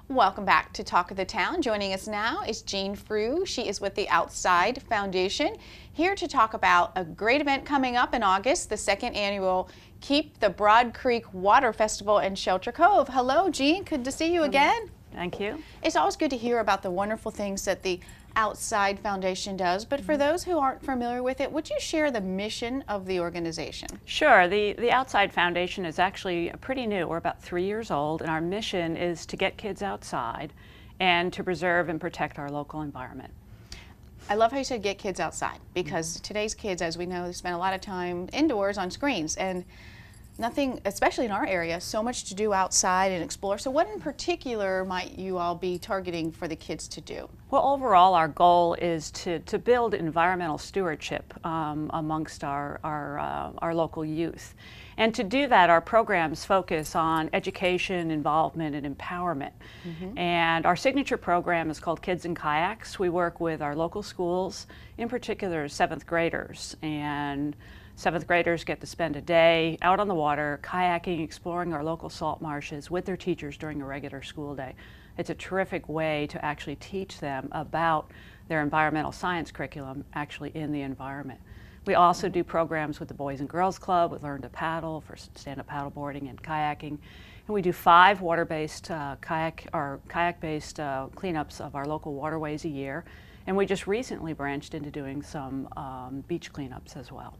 Welcome back to Talk of the Town. Joining us now is Jean Frew. She is with the Outside Foundation, here to talk about a great event coming up in August, the second annual Keep the Broad Creek Water Festival in Shelter Cove. Hello, Jean. Good to see you again. Thank you. It's always good to hear about the wonderful things that the Outside Foundation does, but for those who aren't familiar with it, would you share the mission of the organization? Sure. The Outside Foundation is actually pretty new. We're about 3 years old, and our mission is to get kids outside and to preserve and protect our local environment. I love how you said get kids outside, because today's kids, as we know, they spend a lot of time indoors on screens, and nothing, especially in our area, so much to do outside and explore. So what in particular might you all be targeting for the kids to do? Well, overall, our goal is to build environmental stewardship amongst our local youth. And to do that, our programs focus on education, involvement, and empowerment. And our signature program is called Kids in Kayaks. We work with our local schools, in particular 7th graders. And 7th graders get to spend a day out on the water, kayaking, exploring our local salt marshes with their teachers during a regular school day. It's a terrific way to actually teach them about their environmental science curriculum actually in the environment. We also do programs with the Boys and Girls Club with Learn to Paddle for stand-up paddleboarding and kayaking. And we do 5 water-based kayak-based cleanups of our local waterways a year. And we just recently branched into doing some beach cleanups as well.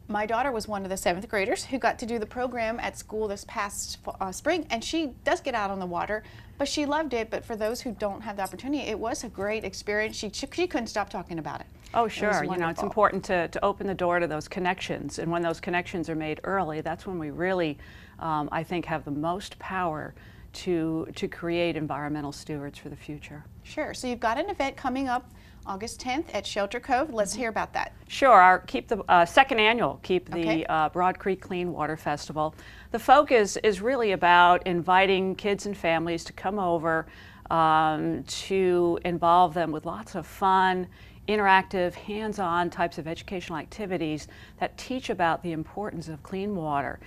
My daughter was one of the 7th graders who got to do the program at school this past spring, and she does get out on the water, but she loved it. But for those who don't have the opportunity, it was a great experience. She couldn't stop talking about it. Oh, sure. You know, it's important to open the door to those connections, and when those connections are made early, that's when we really, I think, have the most power to create environmental stewards for the future. Sure. So you've got an event coming up August 10th at Shelter Cove. Let's hear about that. Sure. Our second annual Keep the Broad Creek Clean Water Festival. The focus is really about inviting kids and families to come over to involve them with lots of fun, interactive, hands-on types of educational activities that teach about the importance of clean water,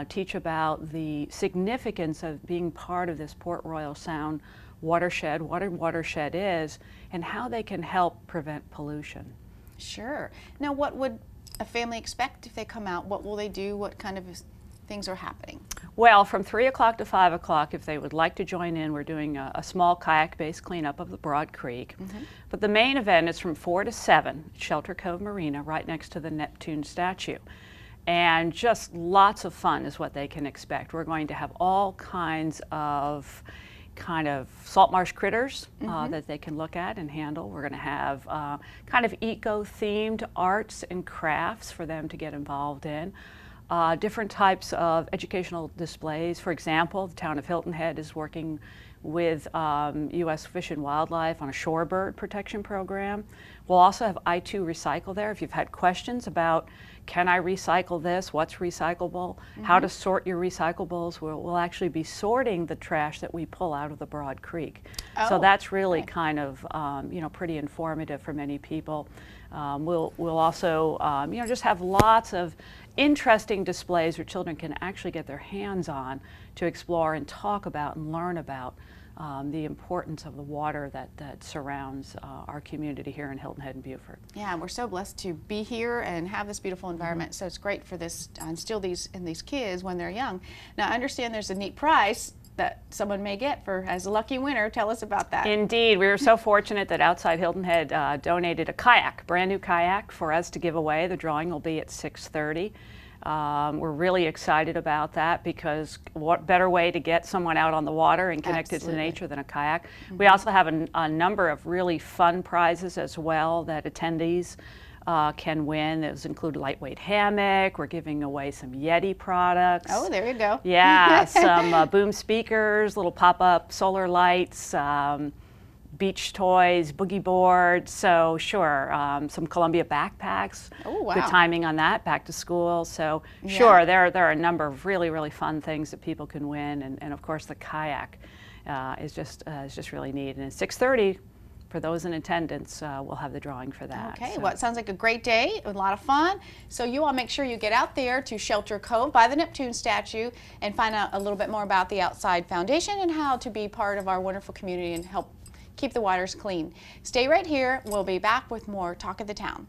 teach about the significance of being part of this Port Royal Sound watershed, what a watershed is, and how they can help prevent pollution. Sure. Now, what would a family expect if they come out? What will they do? What kind of things are happening? Well, from 3 o'clock to 5 o'clock, if they would like to join in, we're doing a small kayak-based cleanup of the Broad Creek. But the main event is from 4 to 7, Shelter Cove Marina, right next to the Neptune statue. And just lots of fun is what they can expect. We're going to have all kinds of salt marsh critters that they can look at and handle. We're going to have kind of eco-themed arts and crafts for them to get involved in. Different types of educational displays. For example, the town of Hilton Head is working with U.S. Fish and Wildlife on a shorebird protection program. We'll also have I2 Recycle there. If you've had questions about, can I recycle this, what's recyclable, how to sort your recyclables, we'll actually be sorting the trash that we pull out of the Broad Creek. So that's really kind of pretty informative for many people. We'll also just have lots of interesting displays where children can actually get their hands on to explore and talk about and learn about the importance of the water that surrounds our community here in Hilton Head and Beaufort. Yeah, we're so blessed to be here and have this beautiful environment. So it's great for this to instill these in these kids when they're young. Now, I understand there's a neat prize that someone may get as a lucky winner. Tell us about that. Indeed, we were so fortunate that Outside Hilton Head donated a kayak, brand new kayak, for us to give away. The drawing will be at 6:30. We're really excited about that, because what better way to get someone out on the water and connected to nature than a kayak. We also have a number of really fun prizes as well that attendees can win. Those include lightweight hammock. We're giving away some Yeti products. Oh, there you go. Yeah, some boom speakers, little pop-up solar lights, beach toys, boogie boards, so sure, some Columbia backpacks. Oh, wow. Good timing on that, back to school. So sure, there are a number of really fun things that people can win, and of course the kayak is just really neat. And at 6:30, for those in attendance, we'll have the drawing for that. Okay, So- well, it sounds like a great day, a lot of fun. So you all make sure you get out there to Shelter Cove by the Neptune statue and find out a little bit more about the Outside Foundation and how to be part of our wonderful community and help keep the waters clean. Stay right here. We'll be back with more Talk of the Town.